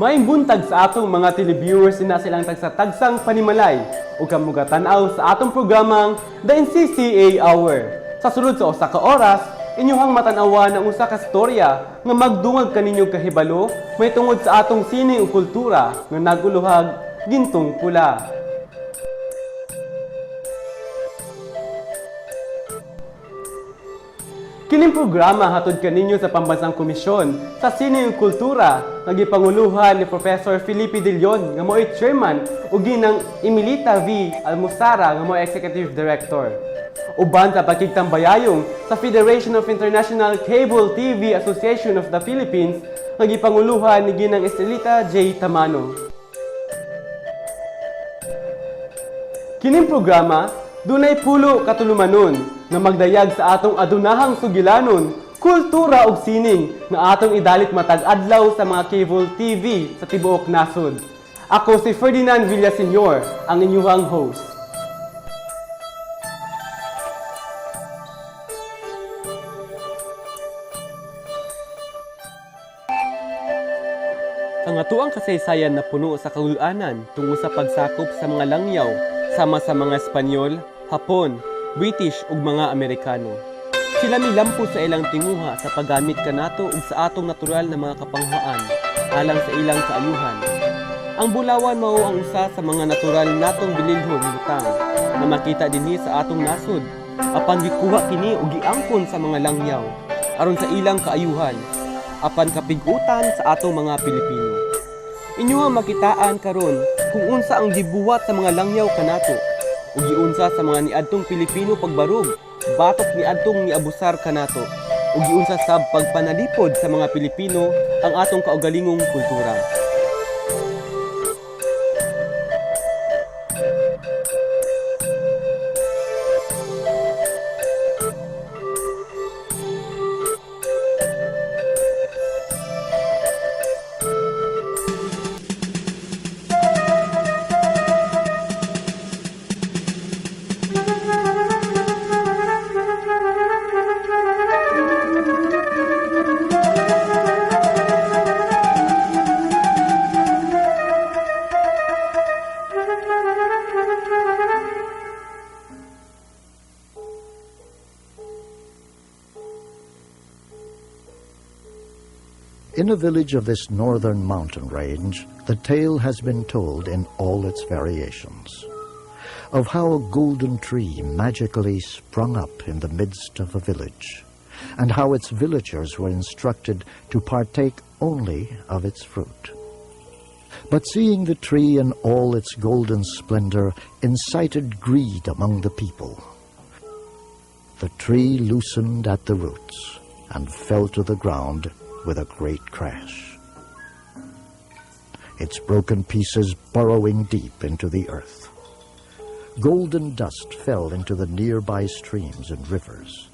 Maayong buntag sa atong mga televiewers na silang tagsang panimalay ug kamugatan-aw sa atong programang The NCCA Hour. Sa sulod sa usa ka oras, inyong matanawan ang usa ka storya nga magdungag kaninyong kahibalo may tungod sa atong sining ug kultura nga naguluhag gintong pula. Kining programa hatod kaninyo sa Pambansang Komisyon sa Sining ug Kultura nga gipanguluhan ni Professor Felipe De Leon nga mo'y chairman ug ginang Emilita V. Almosara nga mo'y executive director. Uban sa pagkigtambayayong sa Federation of International Cable TV Association of the Philippines nga gipanguluhan ni ginang Estelita J. Tamano. Kining programa dunay pulo katulumanon nga magdayag sa atong adunahang sugilanon, kultura ug sining nga atong idalit matag adlaw sa mga cable TV sa tibuok nasod. Ako si Ferdinand Villaseñor, ang inyong host. Ang atuang kasaysayan na puno sa kaul-anan tungo sa pagsakop sa mga langyaw sama sa mga Espanyol, Hapon, British ug mga Amerikano. Sila milampo sa ilang tinguha sa paggamit kanato ug sa atong natural na mga kapanghaan alang sa ilang kaayuhan. Ang bulawan mao ang usa sa mga natural natong bililhon butang na makita dinhi sa atong nasod apan gikuha kini ug giangkon sa mga langyaw aron sa ilang kaayuhan apan kapig-utan sa atong mga Pilipino. Inyo makitaan karon kung unsa ang gibuhat sa mga langyaw kanato ug giunsa sa mga niadtong Pilipino pagbarog, batok niadtong niabusar kanato, ug giunsa sab pagpanalipod sa mga Pilipino ang atong kaugalingong kultura. In a village of this northern mountain range, the tale has been told in all its variations, of how a golden tree magically sprung up in the midst of a village, and how its villagers were instructed to partake only of its fruit. But seeing the tree in all its golden splendor incited greed among the people. The tree loosened at the roots and fell to the ground with a great crash, its broken pieces burrowing deep into the earth. Golden dust fell into the nearby streams and rivers.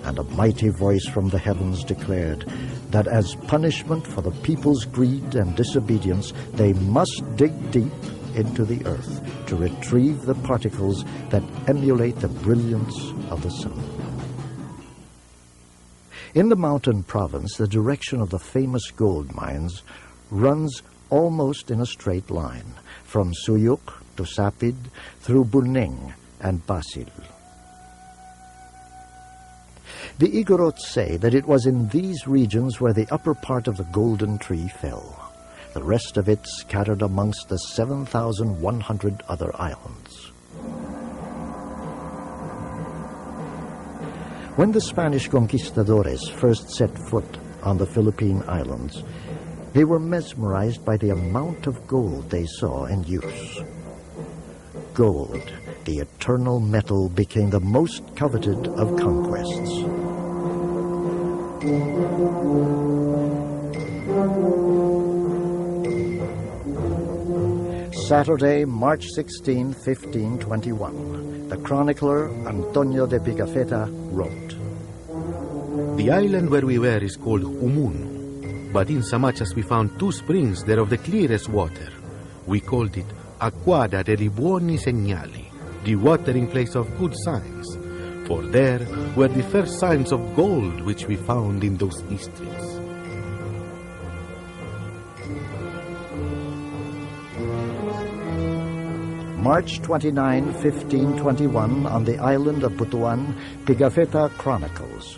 And a mighty voice from the heavens declared that as punishment for the people's greed and disobedience, they must dig deep into the earth to retrieve the particles that emulate the brilliance of the sun. In the mountain province, the direction of the famous gold mines runs almost in a straight line, from Suyuk to Sapid, through Buning and Basil. The Igorots say that it was in these regions where the upper part of the golden tree fell, the rest of it scattered amongst the 7,100 other islands. When the Spanish conquistadores first set foot on the Philippine Islands, They were mesmerized by the amount of gold they saw in use. Gold, the eternal metal, became the most coveted of conquests. Saturday, March 16, 1521, the chronicler Antonio de Pigafetta wrote, "The island where we were is called Umun, but insomuch as we found 2 springs there of the clearest water, we called it Aquada dei Buoni Segnali, the watering place of good signs, for there were the first signs of gold which we found in those districts." March 29, 1521, on the island of Butuan, Pigafetta chronicles,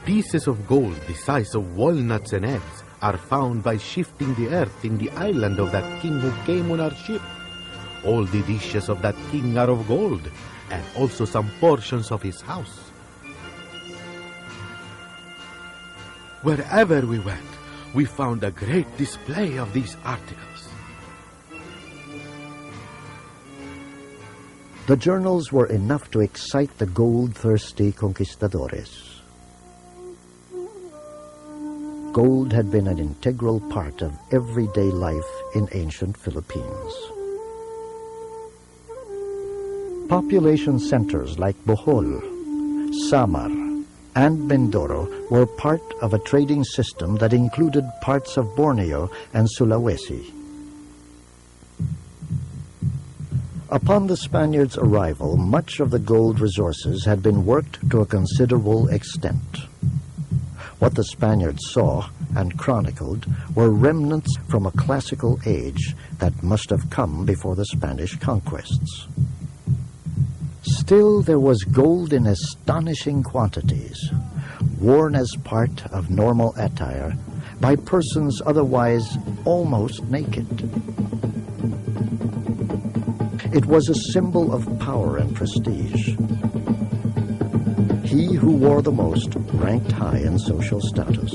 "Pieces of gold the size of walnuts and eggs are found by shifting the earth in the island of that king who came on our ship. All the dishes of that king are of gold, and also some portions of his house. Wherever we went, we found a great display of these articles." The journals were enough to excite the gold-thirsty conquistadores. Gold had been an integral part of everyday life in ancient Philippines. Population centers like Bohol, Samar, and Mindoro were part of a trading system that included parts of Borneo and Sulawesi. Upon the Spaniards' arrival, much of the gold resources had been worked to a considerable extent. What the Spaniards saw and chronicled were remnants from a classical age that must have come before the Spanish conquests. Still, there was gold in astonishing quantities, worn as part of normal attire by persons otherwise almost naked. It was a symbol of power and prestige. He who wore the most ranked high in social status.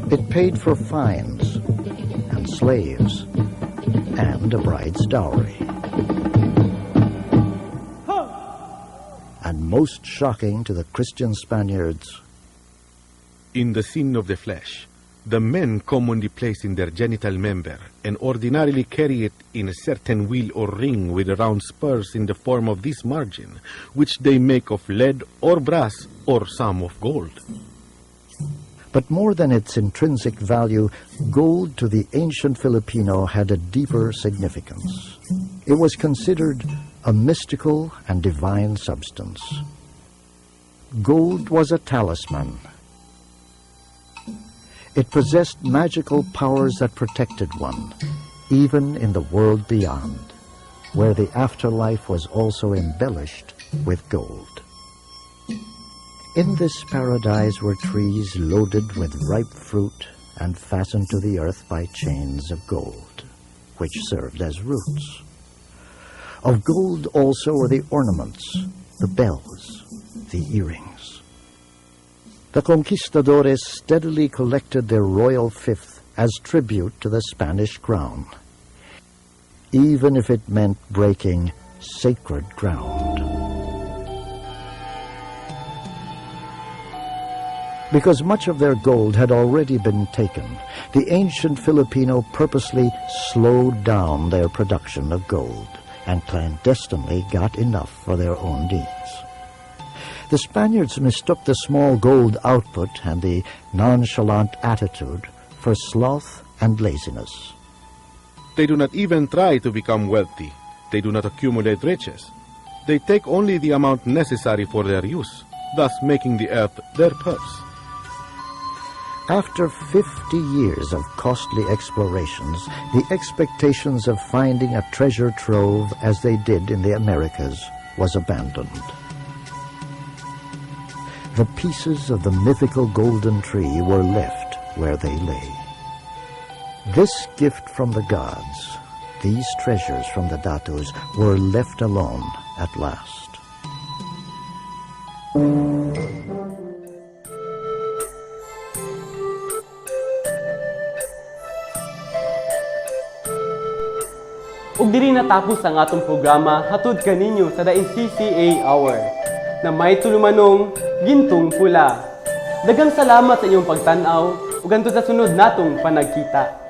It paid for fines and slaves and a bride's dowry. And most shocking to the Christian Spaniards, In the sin of the flesh, the men commonly place in their genital member and ordinarily carry it in a certain wheel or ring with round spurs in the form of this margin, which they make of lead or brass or some of gold. but more than its intrinsic value, gold to the ancient Filipino had a deeper significance. It was considered a mystical and divine substance. Gold was a talisman. It possessed magical powers that protected one, even in the world beyond, where the afterlife was also embellished with gold. In this paradise were trees loaded with ripe fruit and fastened to the earth by chains of gold, which served as roots. Of gold also were the ornaments, the bells, the earrings. The conquistadores steadily collected their royal fifth as tribute to the Spanish crown, even if it meant breaking sacred ground. Because much of their gold had already been taken, the ancient Filipino purposely slowed down their production of gold and clandestinely got enough for their own needs. The Spaniards mistook the small gold output and the nonchalant attitude for sloth and laziness. They do not even try to become wealthy. They do not accumulate riches. They take only the amount necessary for their use, thus making the earth their purse. After 50 years of costly explorations, the expectations of finding a treasure trove as they did in the Americas was abandoned. The pieces of the mythical golden tree were left where they lay. This gift from the gods, these treasures from the datus, were left alone at last. Ug diri natapos ang atong programa hatod kaninyo sa The NCCA Hour na may tulumanong Gintong Pula. Daghang salamat sa inyong pagtan-aw ug hangtod sa sunod natong panagkita.